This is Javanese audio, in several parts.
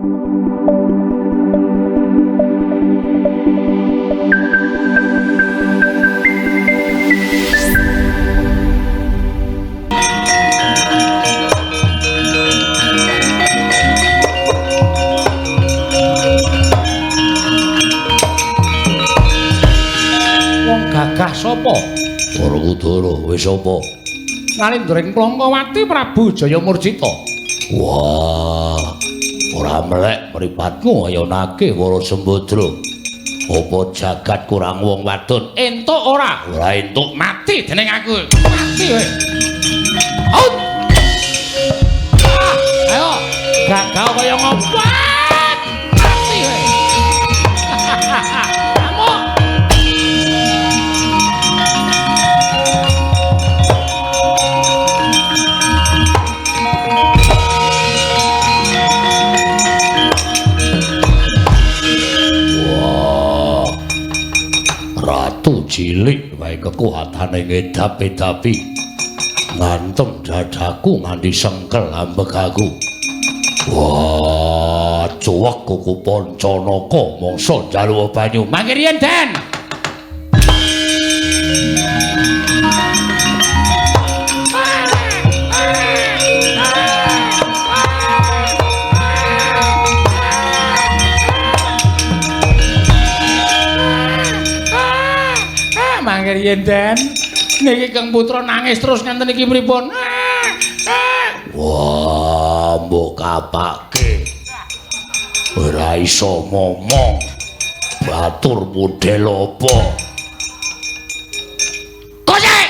Gagah sapa? Barakudara wis apa? Nalindring Plangkawati Prabu Jayamurcita. Wah, ora melek mripatmu ayonake Wara Sembadra. Apa jagat kurang wong wadon? Entuk ora? Ora entuk Mati dening aku. Mati kowe. Out. Ayo, gagah kaya ngopo? Mati kowe. Ratu cilik wae kekuatane ngedap-edapi ngantem dadaku nganti sengkel ambek aku. Wah, cuwek kuku Pancanaka mangsa njaluk banyu. Mangke riyen, Den. Mangke riyen, Den. Niki Kang Putra nangis terus ngenten iki pripun? Wah, mbok kapake. Ora iso ngomong. Batur model apa? Kocek.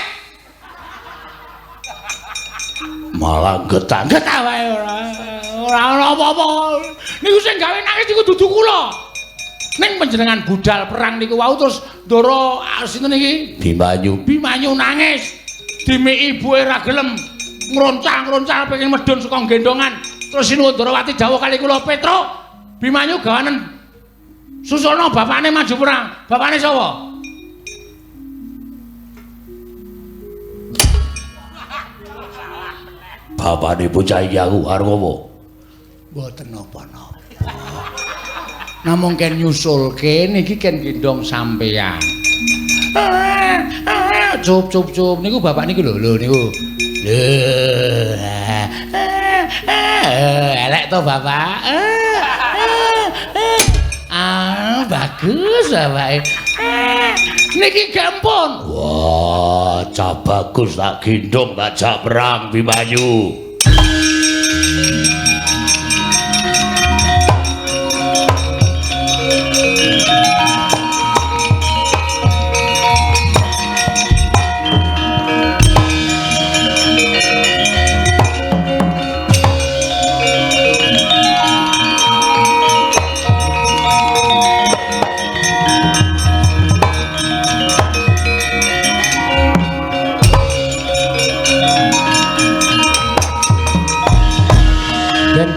Malah getah-getah wae ora ana apa-apa. Niku sing gawe nangis niku dudu kula. Ning panjenengan budal perang niku wau terus ndara sinten iki? Bimanyu nangis. Dimiki ibuke ra gelem ngroncal-ngroncal pengen medhun saka gendongan. Terus sinuwun Ndarawati dawuh kali kula, "Petro, Bimanyu gawanen susulna bapakne maju perang." Bapakne sapa? Bapakne bocah iki aku arep apa? Mboten napa-napa. Namung ken nyusulke niki ken gendong sampeyan. Cup niku bapak niku lho niku. Elek to bapak. Bagus bapake. Niki gampun. Wah, cah bagus tak gendong tak jak perang Bimanyu.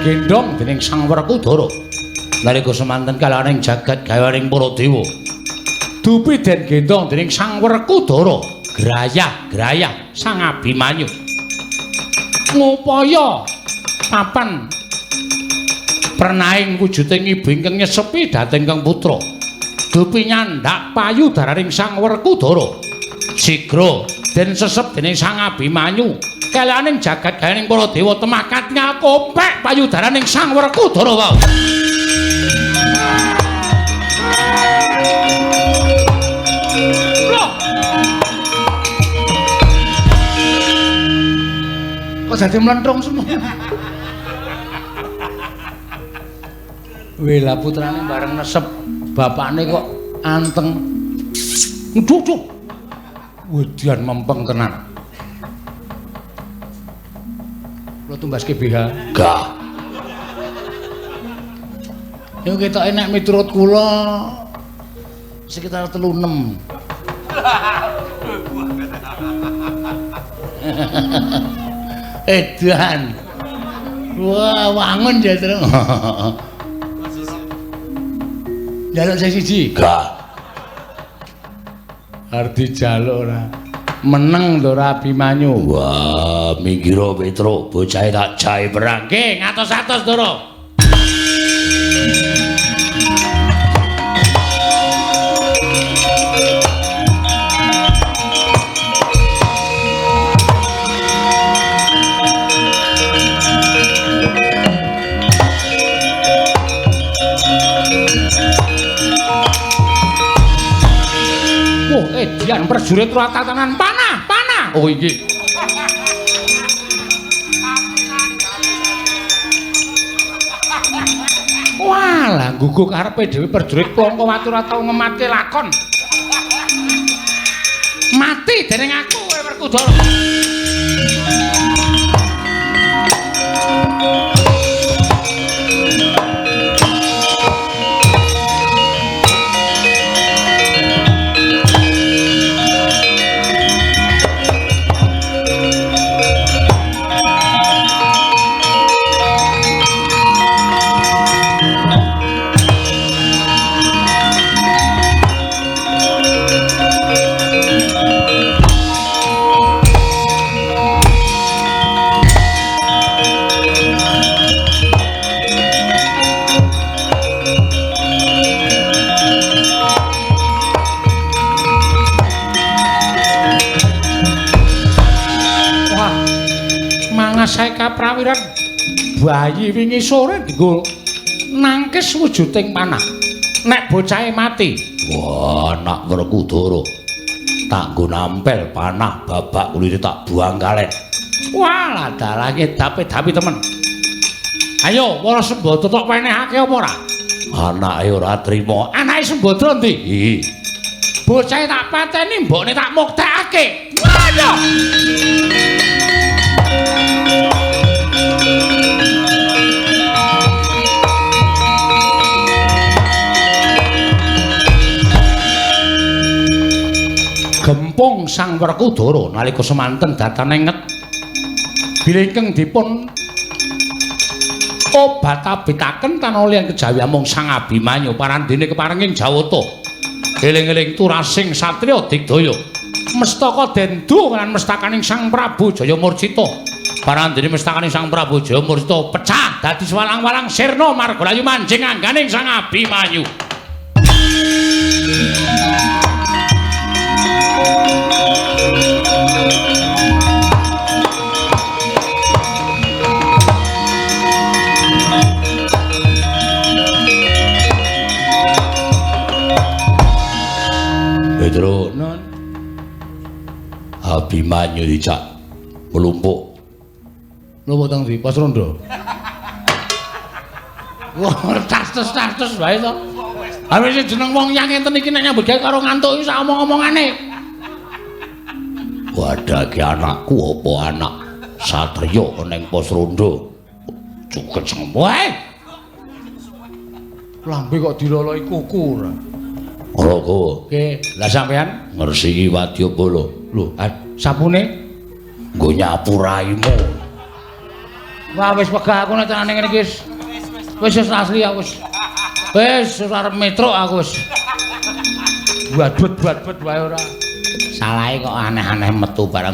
Gendong dening Sang Werkudara nalika semanten kalaning jagat gawaning para dewa. Dupi den gendong dening Sang Werkudara, grayah-grayah Sang Abimanyu. Ngupaya papan pernahing wujuding ibu ingkang nyesepi dhateng Kang Putra. Dupi nyandak payudaraning Sang Werkudara. Sigra den sesep dening Sang Abimanyu. Kalaning jagat gawaning para dewa temakat ngakopek payudaraning Sang Werkudara wau. Kok dadi mlentrong semua. Wela putrane bareng nesep, bapakne kok anteng. Nduk. Wedian mempeng tenan. Kula tumbaske BH. Gah. Niku ketoke nek miturut kula sekitar 36. Edan. Wah, wangun ya, Tru. Jaluk sing siji. Gah. Ardi jaluk ora. Meneng to ora Abimanyu. Wah, minggiro Petro, bocah tak jahe perang. Nggih, ngatos-atos, Ndara. Bagian prajurit tatanan panah, panah. Oh iki. Walah, guguk karepe dhewe prajurit Plongko Watu ora tau ngematke lakon. Mati dening aku kowe Werkudara. Saya kaprawiran bayi wingi sore dienggo nangkis wujuding panah. Nek bocahe mati, wah anak Werkudara. Tak nggo nampel panah babak kulite tak buang kalen. Walah dalange dapi-dapi temen. Ayo, para Sembadra tok wenehake apa ora? Anake ora trima. Anake Sembadra ndi? Bocahe tak pateni, mbokne tak muktekake. Ayo. Gempung Sang Werkudara nalika semanten datane nget bilengkeng dipun obat-abitaken tanolian kejawi amung Sang Abimanyu parandene keparenging Jawata eling-eling turasing satriya digdaya mestaka dendu lan mestakaning Sang Prabu Jayamurcita parandene mestakaning Sang Prabu Jayamurcita pecah dadi sawalang-walang sirna margalayu manjing angganing Sang Abimanyu. Pedro Abimanyu dijak melumpuk. Lho teng ndi? Pos Rondo. Wah, tas-tas wae to. Ha wis jeneng wong yang ngenten iki nek nyambut gawe karo ngantuk iki sak omong-omongane. Wadah ki anakku apa anak satriya ning Pos Rondo. Cuket sembae. Lambe kok diloloi kuku ora. Ora kowe. Oke, lah sampean Ngresiki Wadyabala. lho, sapune Nggo nyapu raimu. wah wis wegah aku nek carane ngene iki wis asli aku wis arep metro aku wis buat wae ora salahe kok aneh-aneh metu barang